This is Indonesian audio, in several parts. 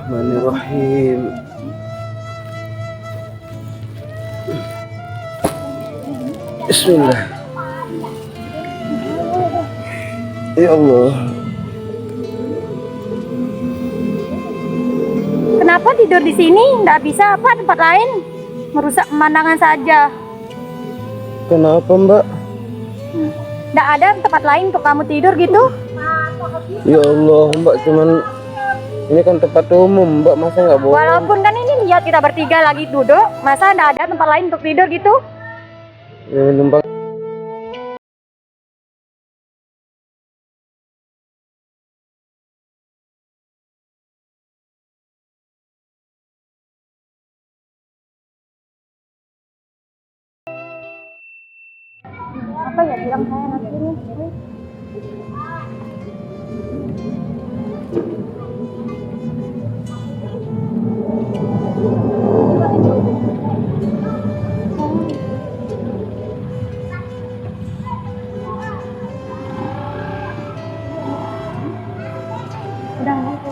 Bismillahirrahmanirrahim. Bismillah. Ya Allah. Kenapa tidur di sini? Nggak bisa apa tempat lain? Merusak pemandangan saja. Kenapa, Mbak? Nggak ada tempat lain untuk kamu tidur gitu? Ya Allah, Mbak, cuman ini kan tempat umum, Mbak, masa nggak boleh? Walaupun kan ini lihat kita bertiga lagi duduk, masa nggak ada tempat lain untuk tidur gitu? Ya, numpang. Apa ya bilang saya nanti ini? Udah nanti.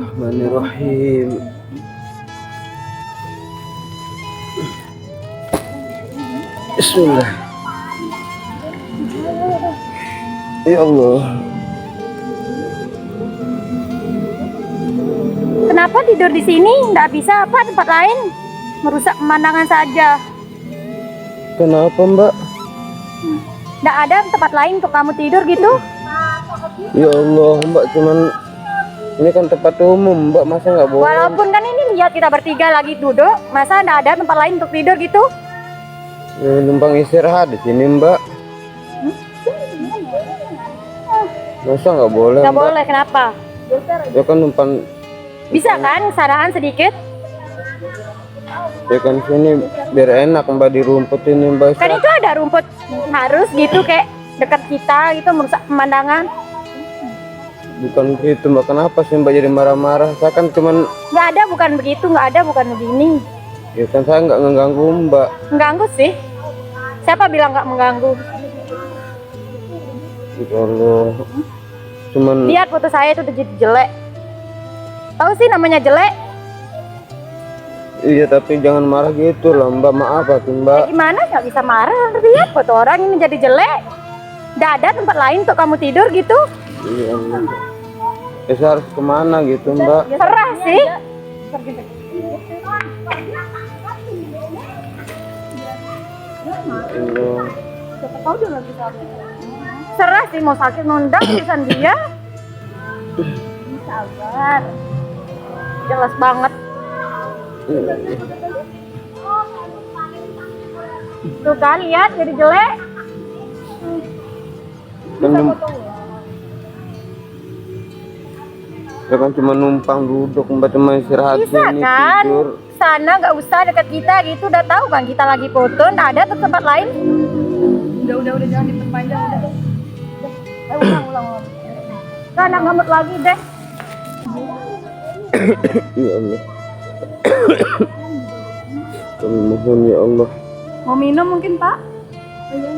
Bismillahirrahmanirrahim. Bismillah. Ya Allah. Kenapa tidur di sini? Nggak bisa apa tempat lain? Merusak pemandangan saja. Kenapa, Mbak? Nggak ada tempat lain untuk kamu tidur gitu? Ya Allah, Mbak, cuman ini kan tempat umum, Mbak, masa nggak boleh? Walaupun kan ini lihat kita bertiga lagi duduk, masa nggak ada tempat lain untuk tidur gitu? Ya, numpang istirahat di sini, Mbak. Masa nggak boleh, Nggak Mbak? boleh, kenapa? Ya kan numpang, Bisa kan sarahan sedikit? ya kan sini biar enak, Mbak, di rumput ini, Mbak. Kan itu ada rumput harus gitu kayak dekat kita gitu merusak pemandangan. Bukan gitu, Mbak. Kenapa sih, Mbak, jadi marah-marah? Saya kan cuman, Nggak ada bukan begitu, nggak ada bukan begini. ya kan saya nggak ngeganggu, Mbak. Mengganggu sih. Siapa bilang nggak mengganggu? Ya Allah. Cuman, Lihat foto saya itu udah jadi jelek. Tahu sih namanya jelek? iya, tapi jangan marah gitu lah, Mbak. Maaf ya, Mbak. Gimana nggak bisa marah? Lihat foto orang ini jadi jelek. Nggak ada tempat lain untuk kamu tidur gitu? Iya, Mbak. Ya, saya harus kemana gitu, Mbak? Serah sih. Allah. Serah sih mau sakit mau enggak urusan dia. Sabar. Jelas banget. Tuh kan lihat jadi jelek. Ya kan cuma numpang duduk, Mbak, cuma istirahat Bisa sini, kan? tidur. Sana nggak usah dekat kita gitu, udah tahu kan kita lagi foto, nggak ada tuh tempat lain. Udah jangan diperpanjang udah. Ulang. Sana ngamut lagi deh. Ya Allah. Kami mohon, ya Allah. Mau minum mungkin Pak?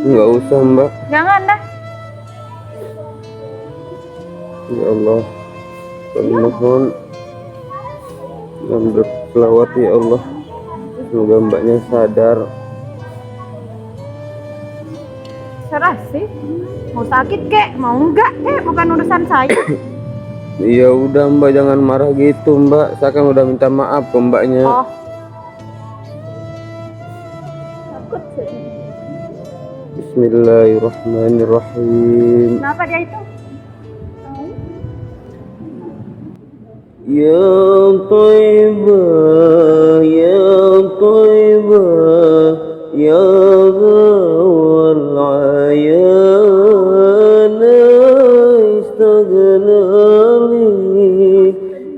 Nggak usah, Mbak. Jangan dah. Ya Allah. Kami mohon dan berselawat, ya Allah. Semoga Mbaknya sadar. Serah sih. Mau sakit kek, mau enggak kek, bukan urusan saya. Ya udah, Mbak, jangan marah gitu, Mbak. Saya kan udah minta maaf ke Mbaknya. Oh. Takut sih. Bismillahirrahmanirrahim. Kenapa dia itu? Ya Thayyibah, ya Thayyibah, ya Zawal Ayana istagnani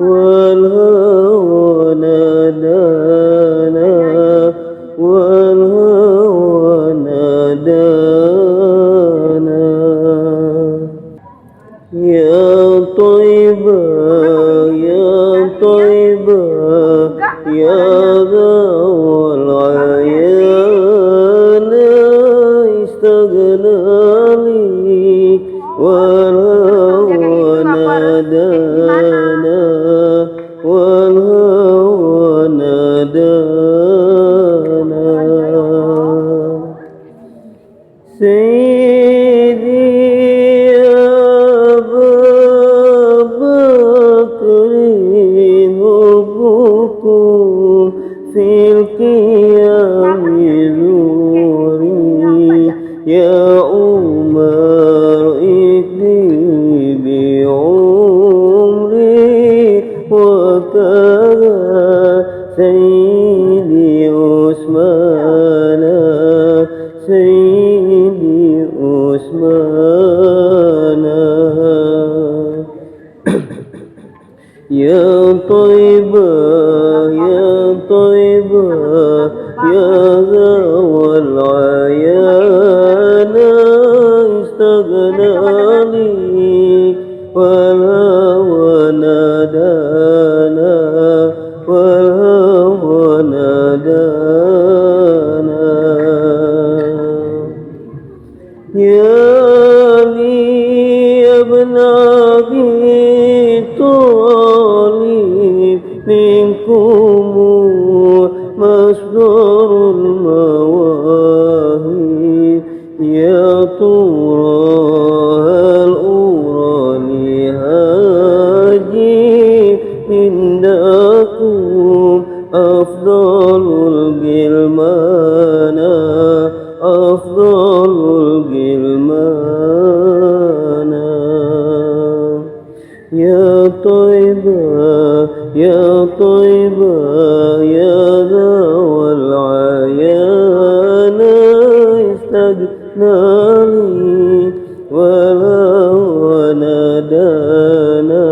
wal hawa nadana wal hawa nadana. Ya Thayyibah, ya هذا والعيان استغنى لي والهوى نادانا والهوى نادانا سيدي يا أبا بكر حبكم في القيام نوري يا عمر إدني بعمري وكذا سيدي عثمان سيدي عثمان يا طيبة يا طيبة يا ذوى العيان استغنى لي والهوى نادانا والهوى نادانا يا لي يا ابن أبي طالب منكم مصدر المواهب يا ترى هل أراني هاجي عندكم أفضل الجلمان أفضل الجلمان يا طيبة يا طيبة يا ذوى العيان استغنى لي والهوى نادانا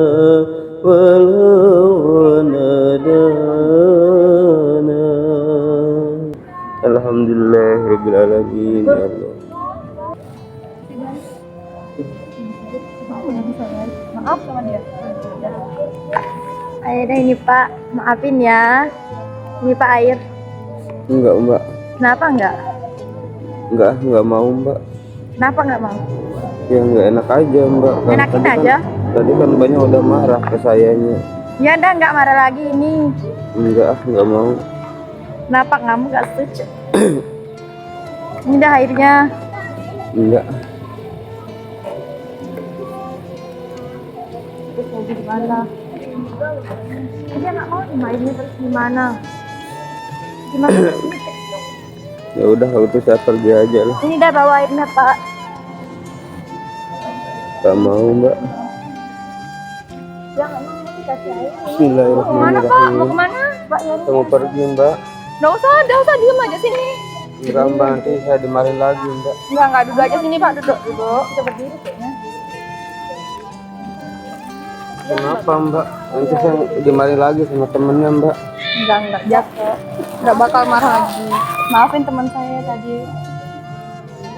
والهوى نادانا Alhamdulillah Rabbil Alamin ya Allah. Maaf sama dia. Air deh ini Pak, maafin ya. Ini Pak air. Enggak Mbak, Kenapa enggak? enggak mau Mbak. Kenapa enggak mau? Ya enggak enak aja Mbak. Enakin Tadi aja. Tadi kan banyak udah marah ke sayanya. Ya udah enggak marah lagi ini. Enggak mau. Kenapa kamu enggak setuju? Ini dah airnya. Enggak. Terus mau gimana? Dia nggak mau airnya terus gimana? Gimana? Ya udah kalau itu saya pergi aja lah. Ini dah bawa airnya Pak. Enggak mau Mbak. Ya nggak mau dikasih air. Mau kemana Pak? Bismillahirrahmanirrahim. Mau kemana? Pak ya. Saya mau pergi Mbak. Nggak usah diem aja sini. Enggak Mbak, nanti saya dimarahin lagi Mbak. Enggak duduk aja sini Pak, duduk. Kita berdiri kayaknya. Kenapa Mbak? Nanti saya dimarahin lagi sama temennya Mbak. Enggak jatuh. Enggak bakal marah lagi. Maafin teman saya tadi.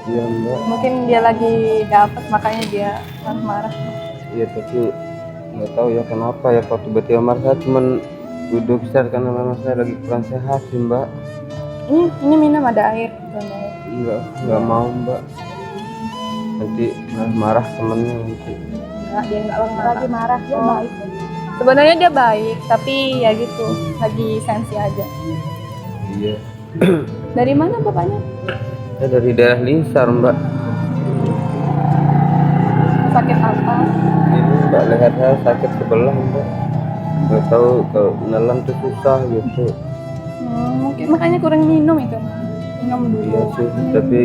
Iya Mbak. Mungkin dia lagi dapat makanya dia marah-marah. Iya tapi nggak tahu ya kenapa ya kalau tiba-tiba marah. Saya cuman duduk besar karena memang saya lagi kurang sehat sih Mbak. Ini minum ada air. Enggak mau Mbak. Nanti marah temennya nanti. Enggak, dia enggak lagi marah, dia baik. Sebenarnya dia baik, tapi ya gitu, lagi sensi aja. Iya. Dari mana bapaknya? Saya dari daerah Lingsar Mbak. Sakit apa? Ini Mbak leher saya sakit sebelah Mbak. Nggak tahu kalau nelan tuh susah gitu. Mungkin makanya kurang minum itu. Minum dulu. Iya sih, tapi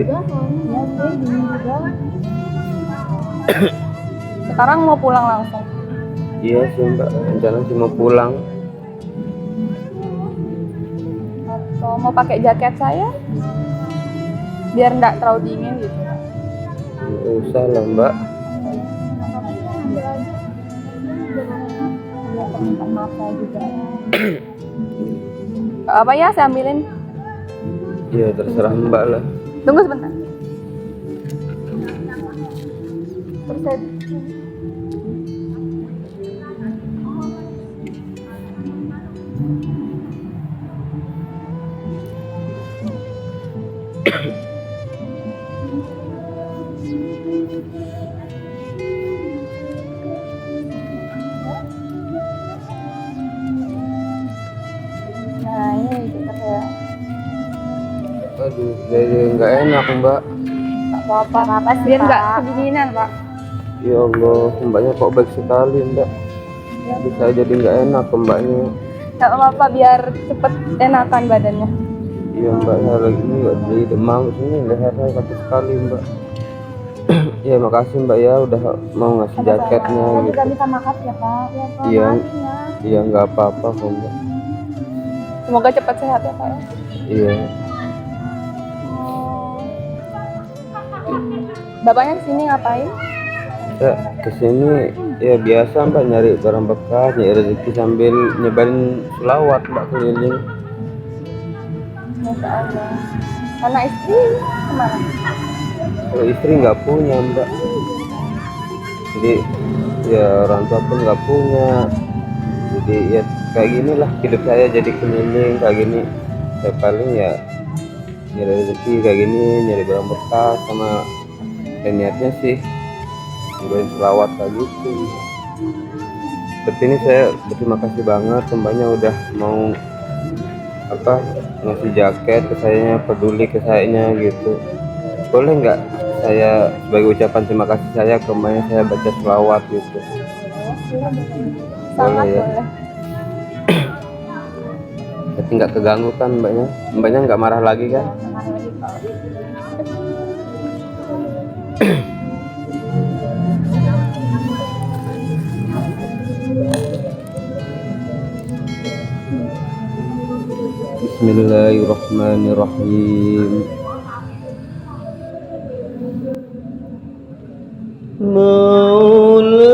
Sekarang mau pulang langsung. iya sih Mbak, rencana sih mau pulang. Atau mau pakai jaket saya? Biar enggak terlalu dingin gitu. Nggak usah lah Mbak. Maaf saya juga. Apa ya saya ambilin? Iya terserah Mbak lah. Tunggu sebentar. Terus saya Aduh, jadi nggak enak mbak. Nggak apa-apa sih, Biar nggak Pak. kedinginan, Pak. Ya Allah, mbaknya kok baik sekali mbak. Bisa jadi nggak enak ke mbaknya. Nggak apa-apa, biar cepet enakan badannya. Iya mbak, saya lagi ini nggak jadi demam sini, leher saya sakit sekali mbak. Ya makasih mbak ya udah mau ngasih jaketnya Saya gitu. juga minta maaf ya, Pak. Ya, Pak. Iya. Maafin ya. Iya nggak apa-apa kok mbak. Semoga cepat sehat ya, Pak ya. Iya. Bapaknya kesini ngapain? Ya kesini ya biasa mbak, nyari barang bekas, nyari rezeki sambil nyebarin selawat mbak keliling. Masya Allah. Anak istri kemana? Kalau istri nggak punya mbak, jadi ya orang tua pun nggak punya, jadi ya kayak gini lah hidup saya, jadi keliling kayak gini. Saya paling ya nyari rezeki kayak gini, nyari barang bekas, sama niatnya sih nyebarin selawat kayak gitu. Tapi ini saya berterima kasih banget mbaknya udah mau ngasih jaket ke saya, peduli ke saya gitu. Boleh nggak saya sebagai ucapan terima kasih saya ke mbaknya, saya baca selawat gitu? Sangat ya? boleh. Tapi nggak keganggu kan mbaknya? Mbaknya nggak marah lagi kan? Bismillahirrahmanirrahim.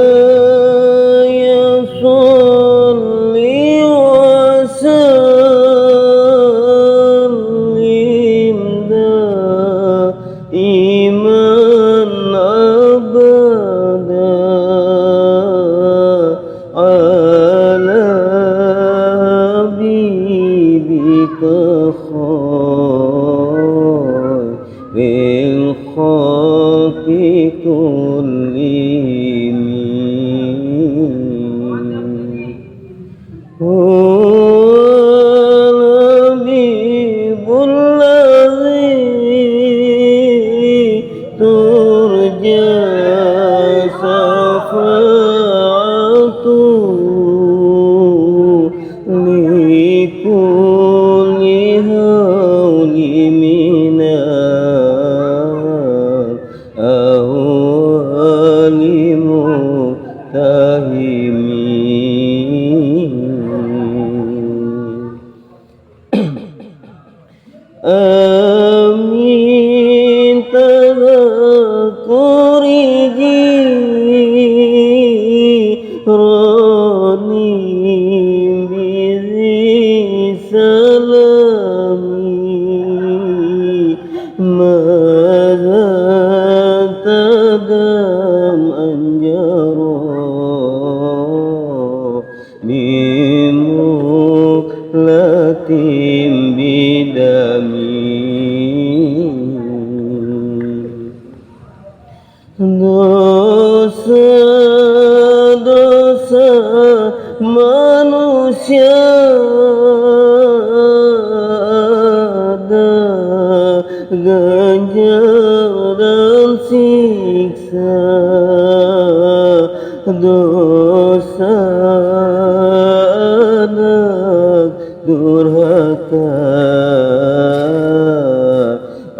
Maulaya sholli wa sallim daiman abada ala habibika khairil khalqi kullihim. Habibul ladzi turja syafa'atu likulli hawli minal ahwali mutahimin. Amin tadhakuri jirani bizi salami madza tadam anjaro bimuklatim bidami. Dosa-dosa manusia ada ganjar dan siksa. Dosa anak durhaka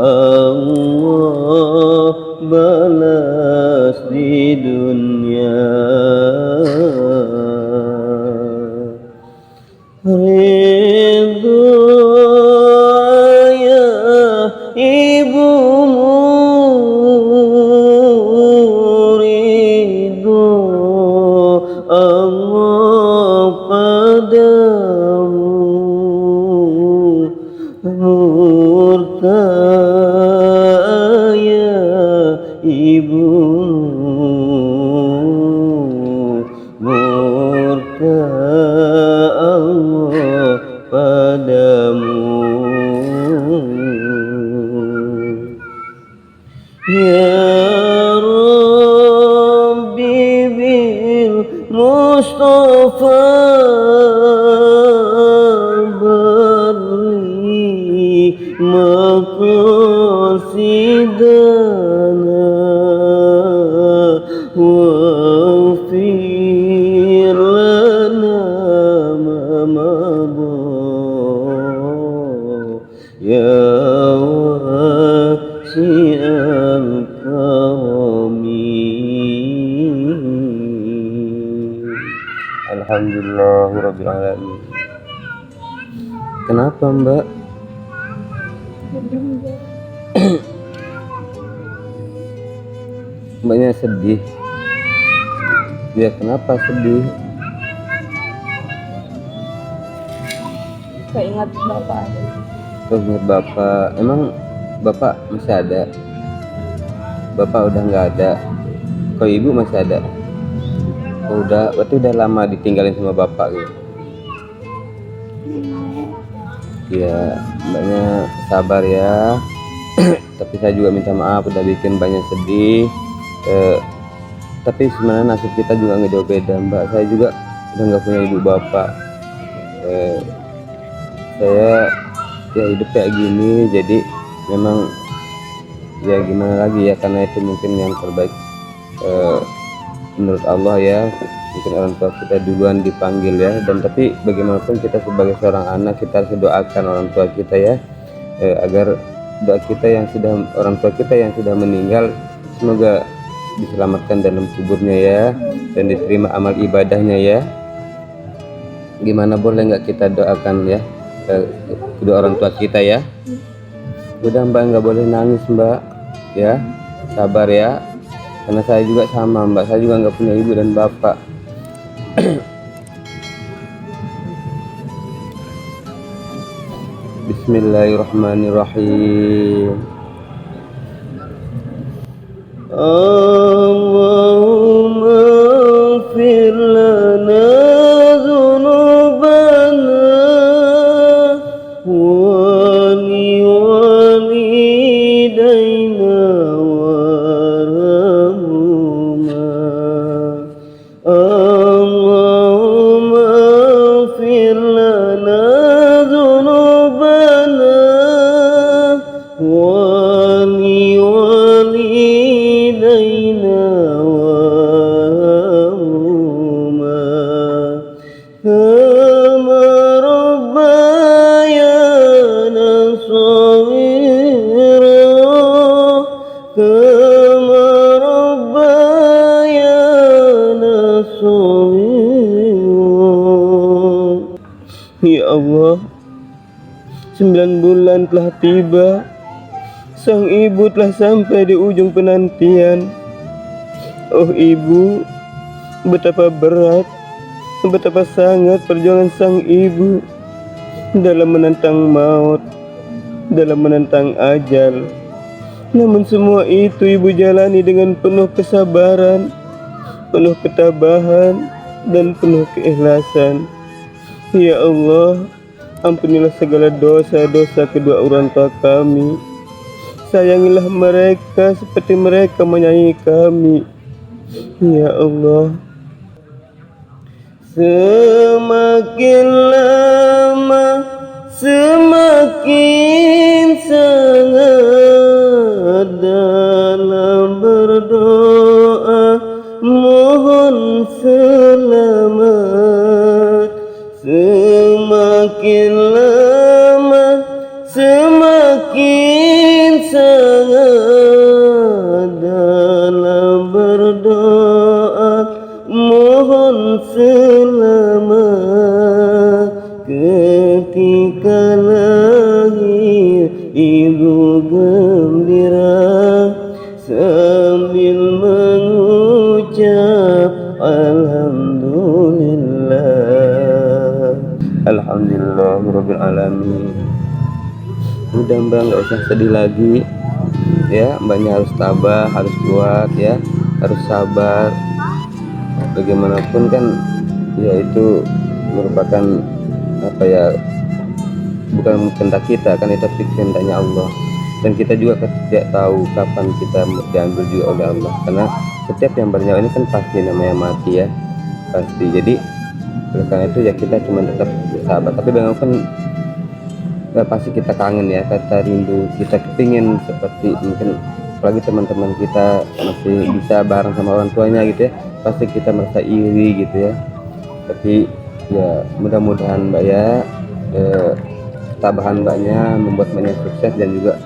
Allah balas di dunia. Ridho ayah ibumu, ridho Allah padamu, murka ayah ibumu, murka Allah padamu. Ya Rabbi bil Mustafa beri maqam ya wasi'al karami. Alhamdulillahirabbil alamin. Kenapa Mbak? Mbaknya sedih. Ya kenapa sedih? Keinget bapak ada. Ingat bapak. Emang bapak masih ada? Bapak udah nggak ada. Kalau ibu masih ada? Oh, udah, berarti udah lama ditinggalin sama bapak gitu. Ya, mbaknya sabar ya. Tapi saya juga minta maaf udah bikin banyak sedih. Tapi sebenarnya nasib kita juga nggak jauh beda mbak. Saya juga udah nggak punya ibu bapak. Saya ya hidup kayak gini, jadi memang ya gimana lagi ya, karena itu mungkin yang terbaik menurut Allah ya. Mungkin orang tua kita duluan dipanggil ya, dan tapi bagaimanapun kita sebagai seorang anak, kita harus doakan orang tua kita ya, agar doa kita yang sudah, orang tua kita yang sudah meninggal, semoga diselamatkan dalam kuburnya ya, dan diterima amal ibadahnya ya. Gimana, boleh nggak kita doakan ya kedua orang tua kita ya? Udah mbak, nggak boleh nangis mbak ya, sabar ya, karena saya juga sama mbak, saya juga nggak punya ibu dan bapak. Bismillahirrahmanirrahim. Allahumma ighfir lana dzunubana wa liwalidayna warhamhuma. Allahumma ighfir lana dzunubana wa liwalidayna warhamhuma kama rabbayana shaghira, kama rabbayana shaghira. Ya Allah, 9 bulan telah tiba, sang ibu telah sampai di ujung penantian. Oh ibu, betapa berat, betapa sangat perjuangan sang ibu dalam menentang maut, dalam menentang ajal. Namun semua itu ibu jalani dengan penuh kesabaran, penuh ketabahan, dan penuh keikhlasan. Ya Allah, ampunilah segala dosa-dosa kedua orang tua kami. Sayangilah mereka seperti mereka menyayangi kami. Ya Allah, semakin lama semakin sangat dalam berdoa mohon selamat. Semakin lama semakin sangat dalam berdoa mohon selamat. Ketika lahir ibu gembira sambil mengucap alhamdulillah. Alhamdulillahirabbil alamin. Udah mbak, nggak usah sedih lagi ya, mbaknya harus tabah, harus kuat ya, harus sabar. Bagaimanapun kan ya itu merupakan apa ya, bukan kehendak kita kan, itu kehendaknya Allah, dan kita juga tidak tahu kapan kita diambil juga oleh Allah, karena setiap yang bernyawa ini kan pasti namanya mati ya, pasti. Jadi oleh karena itu ya kita cuma tetap bersabar, tapi bagaimanapun pasti kita kangen ya, kita rindu, kita kepingin seperti mungkin apalagi teman-teman kita masih bisa bareng sama orang tuanya gitu ya, pasti kita merasa iri gitu ya. Tapi ya mudah-mudahan mbak ya, ketabahan mbaknya membuat mbaknya sukses dan juga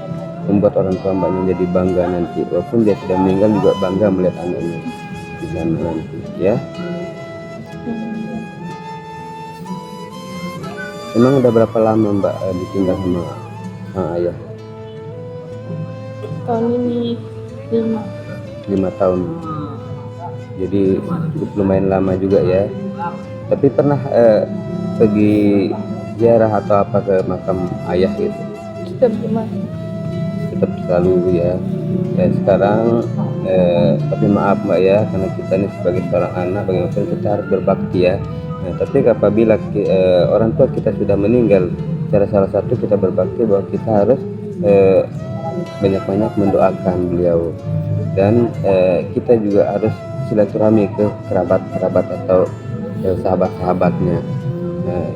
membuat orang tua mbaknya jadi bangga nanti, walaupun dia sudah meninggal juga bangga melihat anaknya di sana nanti ya. Emang udah berapa lama mbak ditinggal sama ayah? Tahun ini 5 tahun, jadi cukup lumayan lama juga ya. Tapi pernah pergi ziarah atau apa ke makam ayah gitu? kita belum. Tetap selalu ya. Dan sekarang tapi maaf mbak ya, karena kita ini sebagai seorang anak bagaimana kita harus berbakti ya. Nah, tapi apabila orang tua kita sudah meninggal, cara salah satu kita berbakti bahwa kita harus banyak-banyak mendoakan beliau, dan kita juga harus silaturahmi ke kerabat-kerabat atau sahabat-sahabatnya.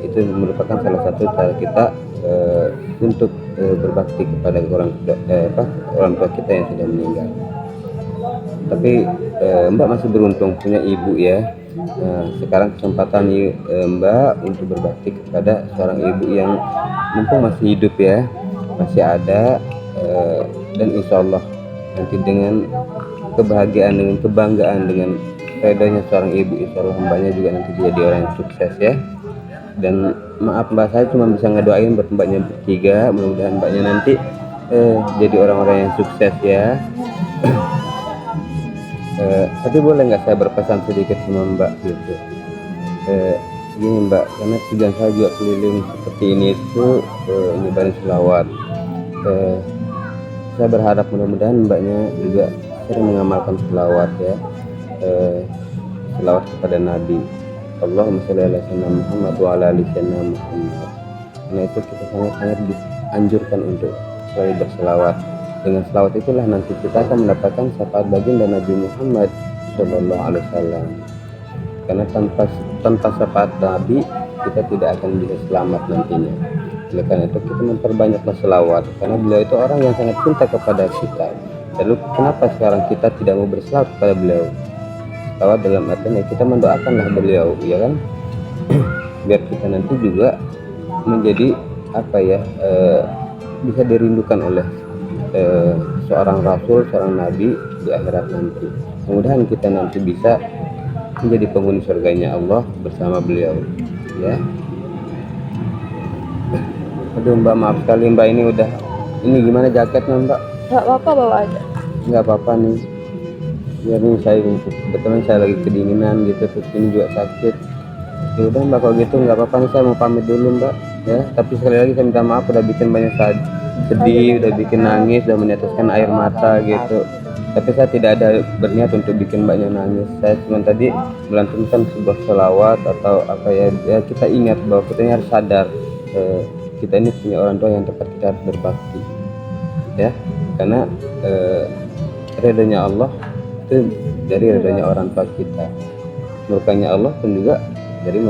Itu merupakan salah satu cara kita untuk berbakti kepada orang tua kita yang sudah meninggal. Tapi mbak masih beruntung punya ibu ya. Sekarang kesempatan mbak untuk berbakti kepada seorang ibu yang mumpung masih hidup ya, masih ada, dan insya Allah nanti dengan kebahagiaan, dengan kebanggaan, dengan ridhonya seorang ibu, insya Allah mbaknya juga nanti jadi orang yang sukses ya. Dan maaf mbak, saya cuma bisa ngedoain buat mbaknya bertiga, mudah-mudahan mbaknya nanti jadi orang-orang yang sukses ya. Tapi boleh nggak saya berpesan sedikit sama mbak gitu? Gini mbak, karena tujuan saya juga keliling seperti ini itu nyebarin selawat. Saya berharap mudah-mudahan mbaknya juga sering mengamalkan selawat ya, selawat kepada Nabi. Allahumma sholli ala sayyidina Muhammad wa ala ali sayyidina Muhammad. Karena itu kita sangat-sangat dianjurkan untuk selalu berselawat. Dengan selawat itulah nanti kita akan mendapatkan syafaat baginda Nabi Muhammad Sallallahu Alaihi Wasallam. Karena tanpa syafaat Nabi kita tidak akan bisa selamat nantinya. Oleh karena itu kita memperbanyaklah selawat, karena beliau itu orang yang sangat cinta kepada kita. Lalu kenapa sekarang kita tidak mau berselawat kepada beliau? Selawat dalam artinya kita mendoakanlah beliau, ya kan? Biar kita nanti juga menjadi apa ya, bisa dirindukan oleh seorang rasul, seorang nabi di akhirat nanti. Mudah-mudahan kita nanti bisa menjadi penghuni surganya Allah bersama beliau ya. Aduh mbak, maaf sekali mbak, ini udah, ini gimana jaketnya mbak? Nggak apa-apa, bawa aja. Nggak apa-apa nih, biar nih saya kebetulan saya lagi kedinginan gitu, terus ini juga sakit. Ya udah mbak, kalau gitu nggak apa-apa nih, saya mau pamit dulu mbak ya. Tapi sekali lagi saya minta maaf udah bikin banyak sedih, udah bikin nangis, udah meneteskan air mata gitu. Tapi saya tidak ada berniat untuk bikin mbaknya nangis. Saya cuma tadi melantunkan sebuah selawat atau apa ya, kita ingat bahwa kita ini harus sadar kita ini punya orang tua yang tepat, kita harus berbakti ya. Karena ridhonya Allah itu dari ridhonya orang tua kita, murkanya Allah pun juga dari